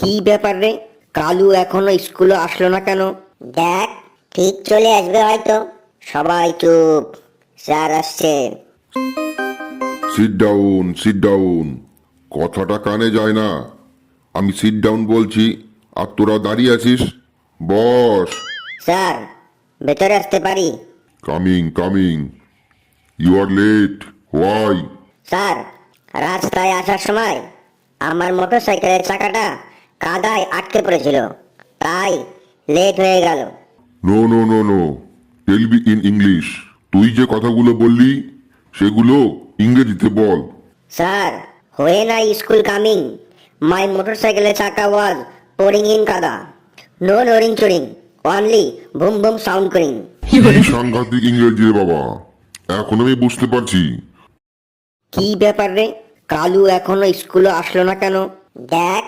কি ব্যাপার রে? কালু এখনো স্কুলে আসলো না কেন? দেখ, ঠিক চলে আসবে হয়তো। সবাই চুপ, স্যার আসছে। Sit down. কথাটা কানে যায় না। আমি সিট ডাউন বলছি, আর তোরা দাঁড়িয়ে আছিস। বস। স্যার, ভেতরে আসতে পারি? Coming. You are late. Why? Sir, রাস্তায় আসার সময় আমার মোটরসাইকেলের চাকাটা কাদায় আটকে পড়েছিল, তাই লেট হয়ে গেল। No. Tell be in English. তুই যে কথাগুলো বললি সেগুলো ইংরেজিতে বল। Sir, when I school coming, my motorcycle chaka was pouring in kada. No roaring choring, only boom boom sound করিং। কি সাংঘাতিক ইংরেজি রে বাবা, এখন আমি বুঝতে পারছি। কি ব্যাপার রে? কালু এখনো স্কুলে আসলো না কেন? দেখ,